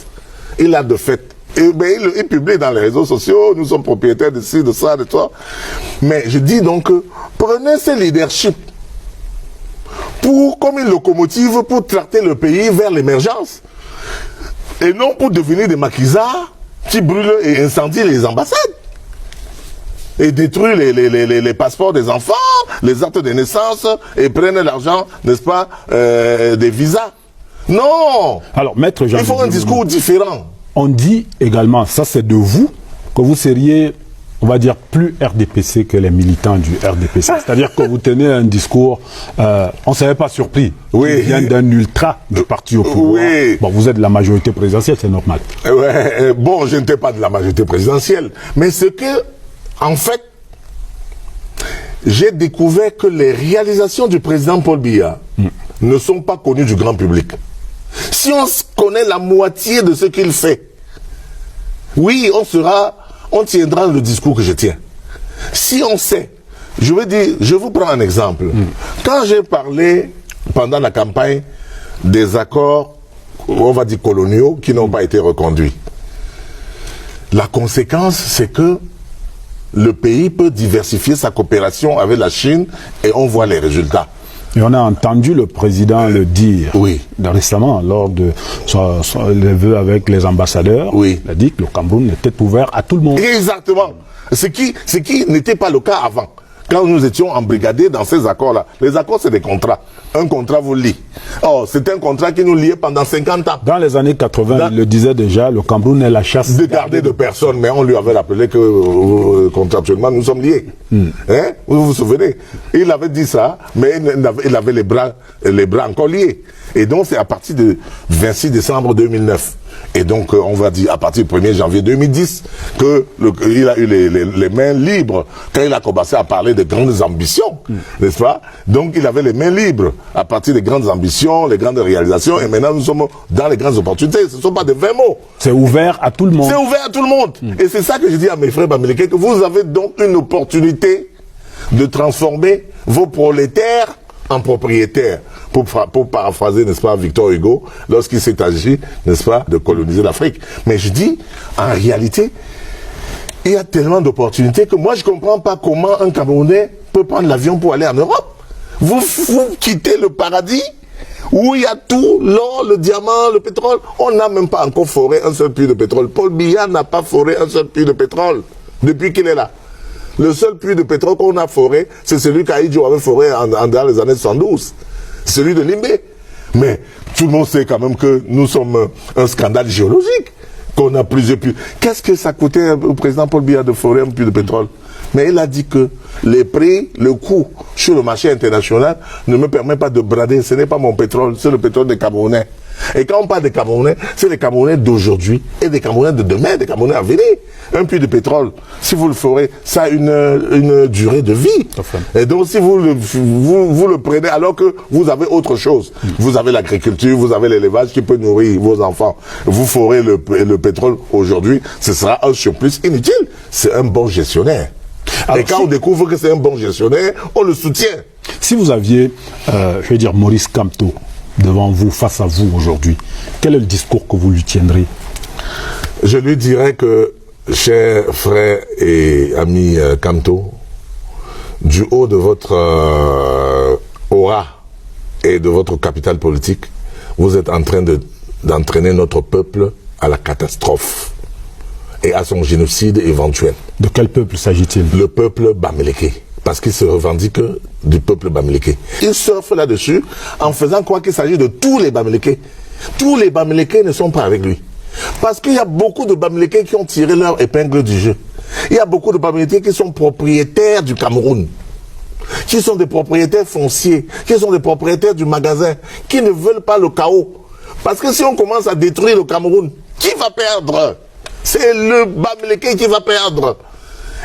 Il l'a de fait. Et ben, il publie dans les réseaux sociaux, nous sommes propriétaires de ci, de ça, de toi. Mais je dis donc, prenez ces leaderships comme une locomotive pour tracter le pays vers l'émergence. Et non pour devenir des maquisards qui brûlent et incendient les ambassades. Et détruisent les passeports des enfants, les actes de naissance, et prennent l'argent, n'est-ce pas, des visas. Non! Alors, Maître Jean, il faut un discours différent. On dit également, ça c'est de vous, que vous seriez, on va dire, plus RDPC que les militants du RDPC. C'est-à-dire que vous tenez un discours, on ne serait pas surpris, oui, qui vient d'un ultra du parti au pouvoir. Oui. Bon, vous êtes de la majorité présidentielle, c'est normal. Ouais, bon, je n'étais pas de la majorité présidentielle. Mais ce que, en fait, j'ai découvert que les réalisations du président Paul Biya ne sont pas connues du grand public. Si on connaît la moitié de ce qu'il fait, oui, on tiendra le discours que je tiens. Si on sait, je veux dire, je vous prends un exemple. Quand j'ai parlé pendant la campagne des accords, on va dire coloniaux, qui n'ont pas été reconduits, la conséquence, c'est que le pays peut diversifier sa coopération avec la Chine et on voit les résultats. Et on a entendu le président le dire récemment lors de les vœux avec les ambassadeurs. Oui. Il a dit que le Cameroun était ouvert à tout le monde. Exactement. Ce qui n'était pas le cas avant. Quand nous étions embrigadés dans ces accords-là, les accords c'est des contrats. Un contrat vous lie. Oh, c'est un contrat qui nous liait pendant 50 ans. Dans les années 80, il le disait déjà, le Cameroun est la chasse gardée de personnes, mais on lui avait rappelé que contractuellement nous sommes liés. Hein? Vous vous souvenez? Il avait dit ça, mais il avait les bras encore liés. Et donc c'est à partir du 26 décembre 2009. Et donc, on va dire, à partir du 1er janvier 2010, qu'il a eu les mains libres quand il a commencé à parler de grandes ambitions, n'est-ce pas? Donc, il avait les mains libres à partir des grandes ambitions, les grandes réalisations, et maintenant, nous sommes dans les grandes opportunités. Ce ne sont pas des 20 mots. C'est ouvert à tout le monde. C'est ouvert à tout le monde. Et c'est ça que je dis à mes frères bamileke, que vous avez donc une opportunité de transformer vos prolétaires en propriétaires, pour paraphraser, n'est-ce pas, Victor Hugo, lorsqu'il s'est agi, n'est-ce pas, de coloniser l'Afrique. Mais je dis, en réalité, il y a tellement d'opportunités que moi je ne comprends pas comment un Camerounais peut prendre l'avion pour aller en Europe. Vous quittez le paradis où il y a tout, l'or, le diamant, le pétrole. On n'a même pas encore foré un seul puits de pétrole. Paul Biya n'a pas foré un seul puits de pétrole depuis qu'il est là. Le seul puits de pétrole qu'on a foré, c'est celui qu'Aïdjo avait foré dans les années 72. Celui de Limbé. Mais tout le monde sait quand même que nous sommes un scandale géologique, qu'on a plusieurs puits. Qu'est-ce que ça coûtait au président Paul Biya de forer un puits de pétrole? Mais il a dit que les prix, le coût sur le marché international ne me permet pas de brader. Ce n'est pas mon pétrole, c'est le pétrole des Camerounais. Et quand on parle des Camerounais, c'est les Camerounais d'aujourd'hui et des Camerounais de demain, des Camerounais à venir. Un puits de pétrole, si vous le ferez, ça a une durée de vie. Et donc si vous le prenez alors que vous avez autre chose, vous avez l'agriculture, vous avez l'élevage qui peut nourrir vos enfants, vous ferez le pétrole aujourd'hui, ce sera un surplus inutile. C'est un bon gestionnaire. Alors, et quand on découvre que c'est un bon gestionnaire, on le soutient. Si vous aviez, je vais dire, Maurice Kamto devant vous, face à vous aujourd'hui, quel est le discours que vous lui tiendrez? Je lui dirais que, cher frère et ami Kamto, du haut de votre aura et de votre capital politique, vous êtes en train d'entraîner notre peuple à la catastrophe et à son génocide éventuel. De quel peuple s'agit-il? Le peuple bamileke. Parce qu'il se revendique du peuple bamileke. Il surfe là-dessus en faisant croire qu'il s'agit de tous les bamileke. Tous les bamileke ne sont pas avec lui. Parce qu'il y a beaucoup de bamileke qui ont tiré leur épingle du jeu. Il y a beaucoup de bamileke qui sont propriétaires du Cameroun, qui sont des propriétaires fonciers, qui sont des propriétaires du magasin, qui ne veulent pas le chaos. Parce que si on commence à détruire le Cameroun, qui va perdre? C'est le bamileke qui va perdre.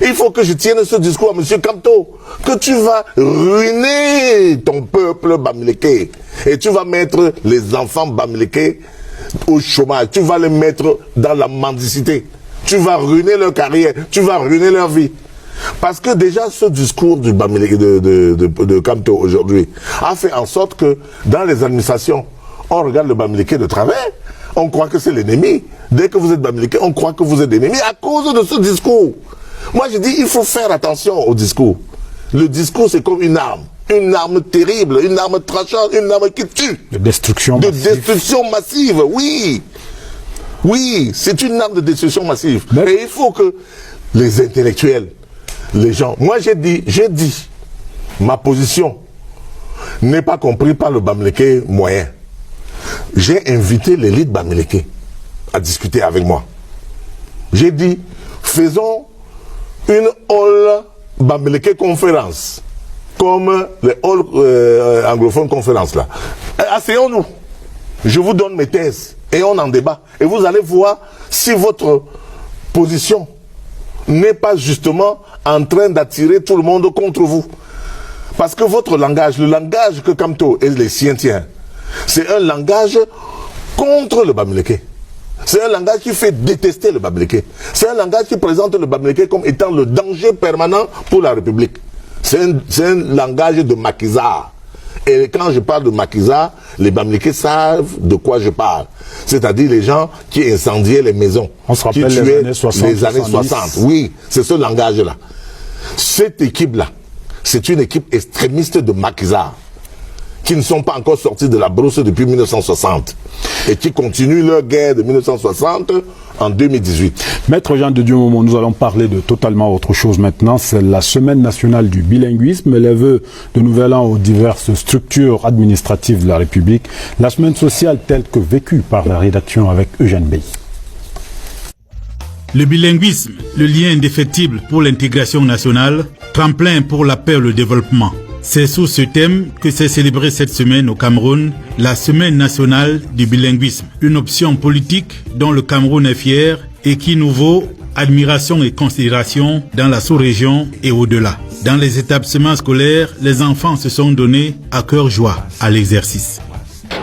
Il faut que je tienne ce discours à M. Kamto, que tu vas ruiner ton peuple bamileke et tu vas mettre les enfants bamileke au chômage, tu vas les mettre dans la mendicité, tu vas ruiner leur carrière, tu vas ruiner leur vie. Parce que déjà ce discours du bamileke de Kamto aujourd'hui a fait en sorte que dans les administrations, on regarde le bamileke de travers, on croit que c'est l'ennemi. Dès que vous êtes Bamileke, on croit que vous êtes l'ennemi à cause de ce discours. Moi, je dis, il faut faire attention au discours. Le discours, c'est comme une arme terrible, une arme tranchante, une arme qui tue. De destruction massive, oui. Oui, c'est une arme de destruction massive. Et il faut que les intellectuels, les gens... Moi, j'ai dit, ma position n'est pas comprise par le Bamileke moyen. J'ai invité l'élite Bamileke à discuter avec moi. J'ai dit, faisons une all Bamileke conférence, comme les all anglophones conférences là. Asseyons-nous. Je vous donne mes thèses et on en débat. Et vous allez voir si votre position n'est pas justement en train d'attirer tout le monde contre vous. Parce que votre langage, le langage que Kamto et les siens tiennent, c'est un langage contre le Bamileke. C'est un langage qui fait détester le Bamileke. C'est un langage qui présente le Bamileke comme étant le danger permanent pour la République. C'est un langage de maquisard. Et quand je parle de maquisard, les Bamileke savent de quoi je parle. C'est-à-dire les gens qui incendiaient les maisons. On se rappelle qui tuaient les années 60. Oui, c'est ce langage-là. Cette équipe-là, c'est une équipe extrémiste de maquisards qui ne sont pas encore sortis de la brousse depuis 1960 et qui continuent leur guerre de 1960 en 2018. Maître Jean de Dieu Momo, nous allons parler de totalement autre chose maintenant. C'est la semaine nationale du bilinguisme, les vœux de nouvel an aux diverses structures administratives de la République, la semaine sociale telle que vécue par la rédaction avec Eugène Bey. Le bilinguisme, le lien indéfectible pour l'intégration nationale, tremplin pour la paix et le développement. C'est sous ce thème que s'est célébrée cette semaine au Cameroun la Semaine nationale du bilinguisme, une option politique dont le Cameroun est fier et qui nous vaut admiration et considération dans la sous-région et au-delà. Dans les établissements scolaires, les enfants se sont donnés à cœur joie à l'exercice.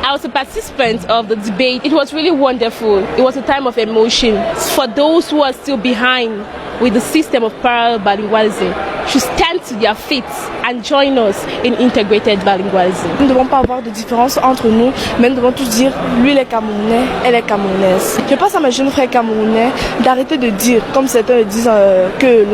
I was a participant of the debate. It was really wonderful. It was a time of emotion. For those who are still behind with the system of parallel bilingualism, should stand to their feet and join us in integrated bilingualism. Nous ne devons pas avoir de différence entre nous, mais nous devons tous dire lui il est Camerounais, elle est Camerounaise. Je pense à mes jeunes frères camerounais d'arrêter de dire, comme certains le disent, que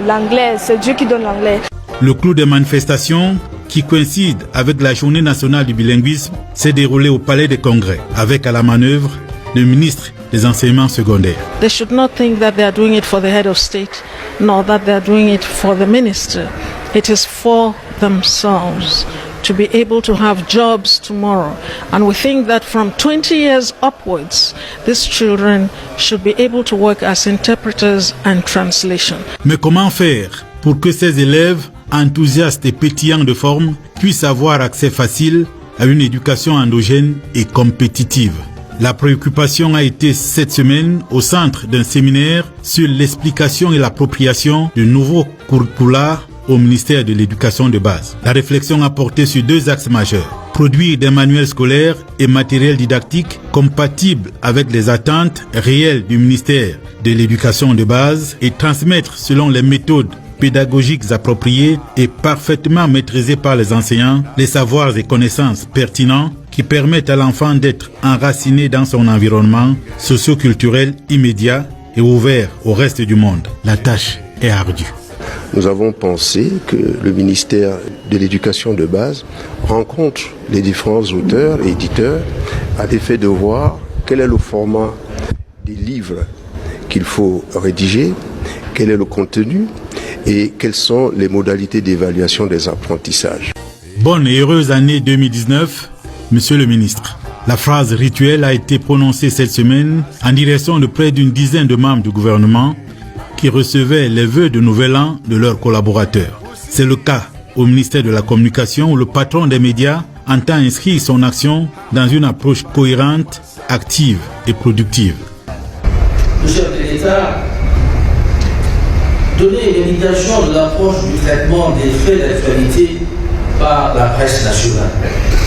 l'anglais, c'est Dieu qui donne l'anglais. Le clou des manifestations, qui coïncide avec la journée nationale du bilinguisme, s'est déroulé au Palais des Congrès, avec à la manœuvre le ministre des enseignements secondaires. They should not think that they are doing it for the head of state, nor that they are doing it for the minister. It is for themselves to be able to have jobs tomorrow. And we think that from 20 years upwards, these children should be able to work as interpreters and translation. Mais comment faire pour que ces élèves, enthousiastes et pétillants de forme, puissent avoir accès facile à une éducation endogène et compétitive? La préoccupation a été cette semaine au centre d'un séminaire sur l'explication et l'appropriation du nouveau curricula au ministère de l'Éducation de base. La réflexion a porté sur deux axes majeurs. Produire des manuels scolaires et matériel didactique compatibles avec les attentes réelles du ministère de l'Éducation de base et transmettre selon les méthodes pédagogiques appropriées et parfaitement maîtrisées par les enseignants les savoirs et connaissances pertinents qui permettent à l'enfant d'être enraciné dans son environnement socio-culturel immédiat et ouvert au reste du monde. La tâche est ardue. Nous avons pensé que le ministère de l'Éducation de base rencontre les différents auteurs et éditeurs à l'effet de voir quel est le format des livres qu'il faut rédiger, quel est le contenu et quelles sont les modalités d'évaluation des apprentissages. Bonne et heureuse année 2019, Monsieur le ministre. La phrase rituelle a été prononcée cette semaine en direction de près d'une dizaine de membres du gouvernement qui recevaient les vœux de nouvel an de leurs collaborateurs. C'est le cas au ministère de la Communication où le patron des médias entend inscrire son action dans une approche cohérente, active et productive. Le chef de l'État donnait une indication de l'approche du traitement des faits d'actualité par la presse nationale.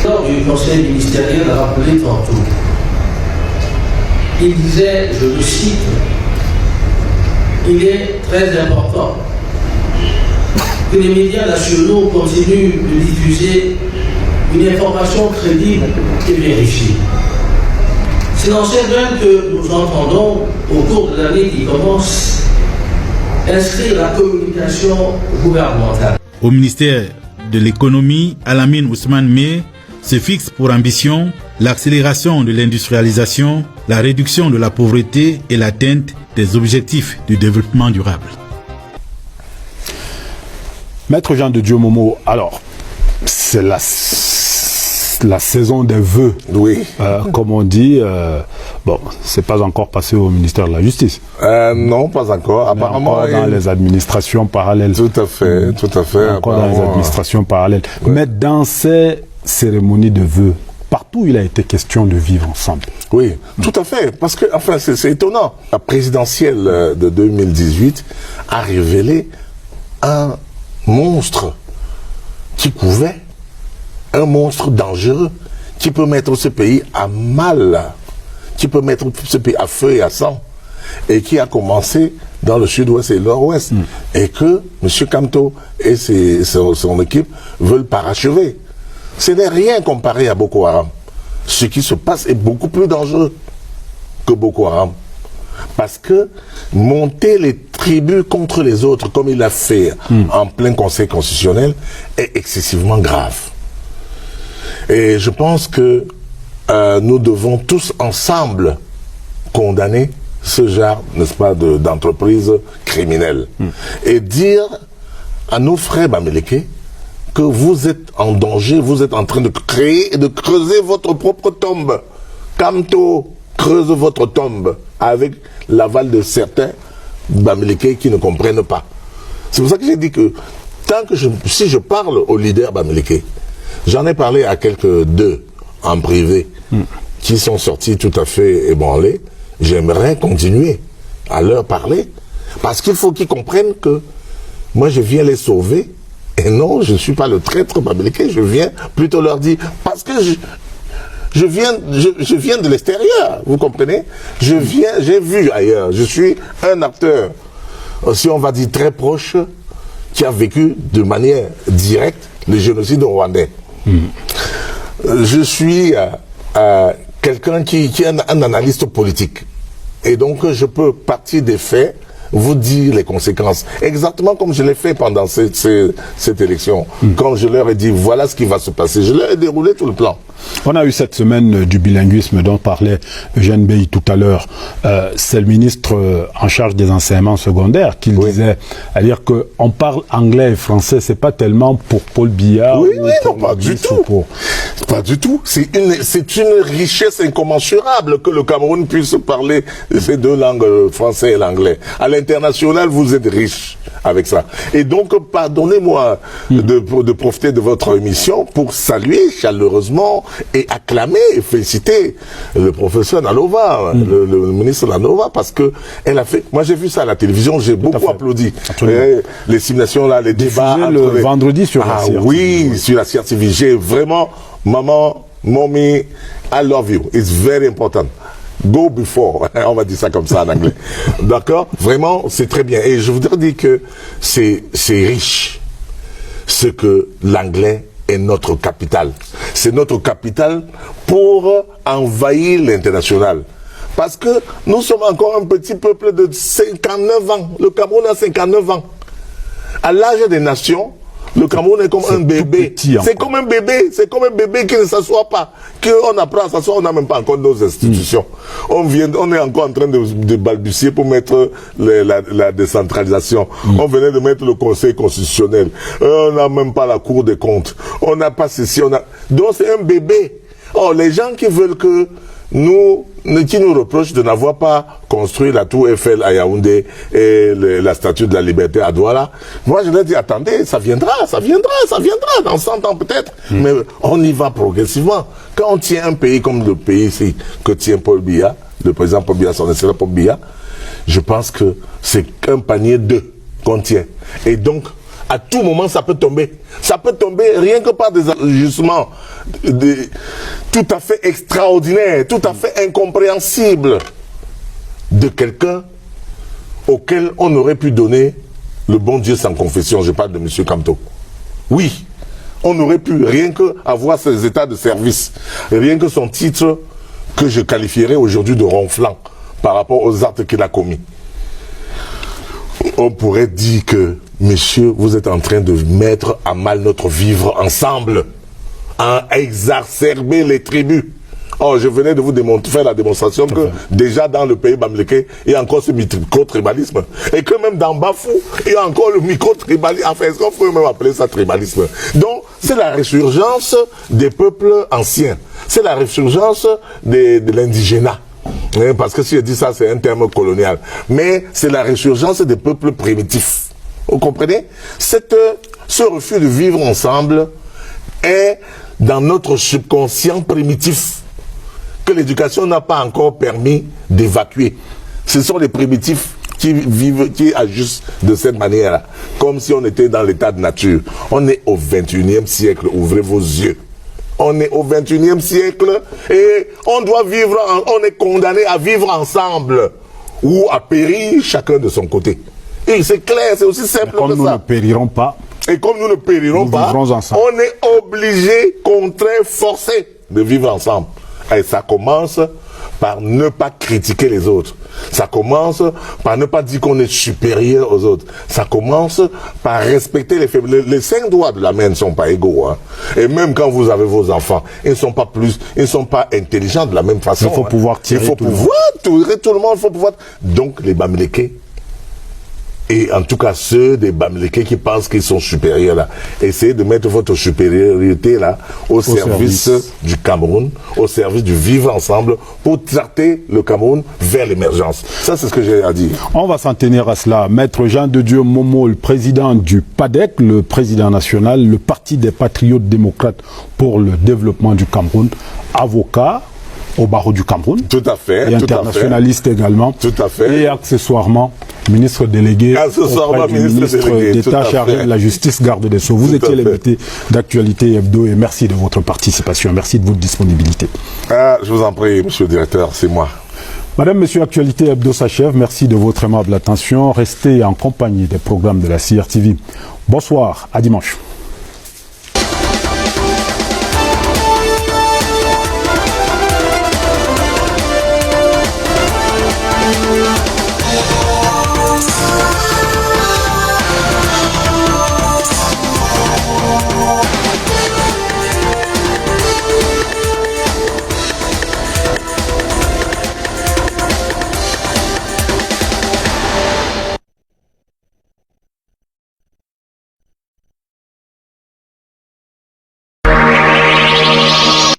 Lors du conseil ministériel rappelé tantôt, il disait, je le cite, il est très important que les médias nationaux continuent de diffuser une information crédible et vérifiée. C'est dans ces veines que nous entendons, au cours de l'année qui commence, inscrire la communication gouvernementale. Au ministère de l'économie, Alamine Ousmane Meh se fixe pour ambition l'accélération de l'industrialisation, la réduction de la pauvreté et l'atteinte des objectifs du développement durable. Maître Jean de Dieu Momo, alors, c'est la saison des vœux, oui. Comme on dit. Bon, c'est pas encore passé au ministère de la Justice. Non, pas encore. Apparemment, encore dans les administrations parallèles. Tout à fait, tout à fait. Encore dans les administrations parallèles. Ouais. Mais dans ces cérémonies de vœux, partout il a été question de vivre ensemble. Oui, tout à fait. Parce que, enfin, c'est étonnant. La présidentielle de 2018 a révélé un monstre qui pouvait, un monstre dangereux, qui peut mettre ce pays à mal, qui peut mettre ce pays à feu et à sang, et qui a commencé dans le sud-ouest et nord-ouest, et que M. Kamto et son équipe veulent parachever. Ce n'est rien comparé à Boko Haram. Ce qui se passe est beaucoup plus dangereux que Boko Haram. Parce que monter les tribus contre les autres, comme il l'a fait en plein conseil constitutionnel, est excessivement grave. Et je pense que nous devons tous ensemble condamner ce genre, n'est-ce pas, d'entreprise criminelle. Et dire à nos frères bamileke que vous êtes en danger, vous êtes en train de créer et de creuser votre propre tombe. Kamto creuse votre tombe avec l'aval de certains bamileke qui ne comprennent pas. C'est pour ça que j'ai dit que si je parle aux leaders bamileke, j'en ai parlé à deux en privé qui sont sortis tout à fait ébranlés. J'aimerais continuer à leur parler parce qu'il faut qu'ils comprennent que moi je viens les sauver et non, je ne suis pas le traître bamileke, je viens plutôt leur dire parce que je viens de l'extérieur, vous comprenez? J'ai vu ailleurs, je suis un acteur, si on va dire très proche, qui a vécu de manière directe le génocide rwandais. Je suis quelqu'un qui est un analyste politique. Et donc, je peux partir des faits, vous dire les conséquences. Exactement comme je l'ai fait pendant cette élection. Quand je leur ai dit, voilà ce qui va se passer. Je leur ai déroulé tout le plan. On a eu cette semaine du bilinguisme dont parlait Eugène Bey tout à l'heure. C'est le ministre en charge des enseignements secondaires qui disait, c'est-à-dire qu'on parle anglais et français, c'est pas tellement pour Paul Biya. Oui, non, pas du tout. Pas du tout. C'est une richesse incommensurable que le Cameroun puisse parler ces deux langues, français et l'anglais. À l'international, vous êtes riche avec ça. Et donc, pardonnez-moi de profiter de votre émission pour saluer chaleureusement et acclamer et féliciter le professeur Nalova, le ministre Nalova, parce que elle a fait. Moi, j'ai vu ça à la télévision, j'ai beaucoup applaudi. Les simulations là, les débats le vendredi sur la CRTV. Oui, sur la CRTV. J'ai vraiment, maman, mommy, I love you. It's very important. Go before, on va dire ça comme ça en anglais. D'accord? Vraiment, c'est très bien. Et je voudrais dire que c'est riche ce que l'anglais est notre capital. C'est notre capital pour envahir l'international. Parce que nous sommes encore un petit peuple de 59 ans. Le Cameroun a 59 ans. À l'âge des nations, le Cameroun est comme un bébé. C'est comme un bébé. C'est comme un bébé qui ne s'assoit pas. Qu'on apprend à s'asseoir, on n'a même pas encore nos institutions. On est encore en train de balbutier pour mettre la décentralisation. On venait de mettre le Conseil constitutionnel. On n'a même pas la Cour des comptes. On n'a pas ceci. Donc c'est un bébé. Oh, les gens qui veulent que qui nous reprochent de n'avoir pas construit la tour Eiffel à Yaoundé et la statue de la liberté à Douala. Moi, je leur dis, attendez, ça viendra dans 100 ans peut-être. Mais on y va progressivement. Quand on tient un pays comme le pays ici, que tient Paul Biya, le président Paul Biya, son excellent Paul Biya, je pense que c'est un panier d'œufs qu'on tient. Et donc, à tout moment, ça peut tomber. Ça peut tomber rien que par des ajustements tout à fait extraordinaires, tout à fait incompréhensibles de quelqu'un auquel on aurait pu donner le bon Dieu sans confession. Je parle de M. Kamto. Oui, on aurait pu rien que avoir ses états de service, rien que son titre que je qualifierais aujourd'hui de ronflant par rapport aux actes qu'il a commis. On pourrait dire que, messieurs, vous êtes en train de mettre à mal notre vivre ensemble, à exacerber les tribus. Oh, je venais de vous faire la démonstration que déjà dans le pays bamileke, il y a encore ce micro-tribalisme. Et que même dans Bafou, il y a encore le micro-tribalisme. Enfin, est-ce qu'on peut même appeler ça tribalisme? Donc, c'est la résurgence des peuples anciens. C'est la résurgence de l'indigénat. Parce que si je dis ça, c'est un terme colonial. Mais c'est la résurgence des peuples primitifs. Vous comprenez? Ce refus de vivre ensemble est dans notre subconscient primitif que l'éducation n'a pas encore permis d'évacuer. Ce sont les primitifs qui agissent de cette manière, comme si on était dans l'état de nature. On est au 21e siècle, ouvrez vos yeux. On est au 21e siècle et on doit vivre, on est condamné à vivre ensemble ou à périr chacun de son côté. Et c'est clair, c'est aussi simple que ça. Comme nous ne périrons pas. Et comme nous ne périrons pas, on est obligé, contraint, forcé de vivre ensemble. Et ça commence par ne pas critiquer les autres. Ça commence par ne pas dire qu'on est supérieur aux autres. Ça commence par respecter les faibles. Les 5 doigts de la main ne sont pas égaux. Hein. Et même quand vous avez vos enfants, ils ne sont pas intelligents de la même façon. Il faut pouvoir tirer tout le monde. Il faut pouvoir. Donc les Bamileke, et en tout cas ceux des Bamileke qui pensent qu'ils sont supérieurs là, essayez de mettre votre supériorité là au service du Cameroun, au service du vivre ensemble pour traiter le Cameroun vers l'émergence. Ça, c'est ce que j'ai à dire. On va s'en tenir à cela. Maître Jean de Dieu Momo, le président du PADEC, le président national, le Parti des Patriotes Démocrates pour le développement du Cameroun, avocat au barreau du Cameroun. Tout à fait. Et internationaliste également. Tout à fait. Et accessoirement, ministre délégué auprès du ministre d'État chargé de la justice, garde des Sceaux. Vous étiez l'invité d'Actualité Hebdo et merci de votre participation. Merci de votre disponibilité. Je vous en prie, monsieur le directeur, c'est moi. Madame, monsieur, Actualité Hebdo s'achève. Merci de votre aimable attention. Restez en compagnie des programmes de la CRTV. Bonsoir, à dimanche.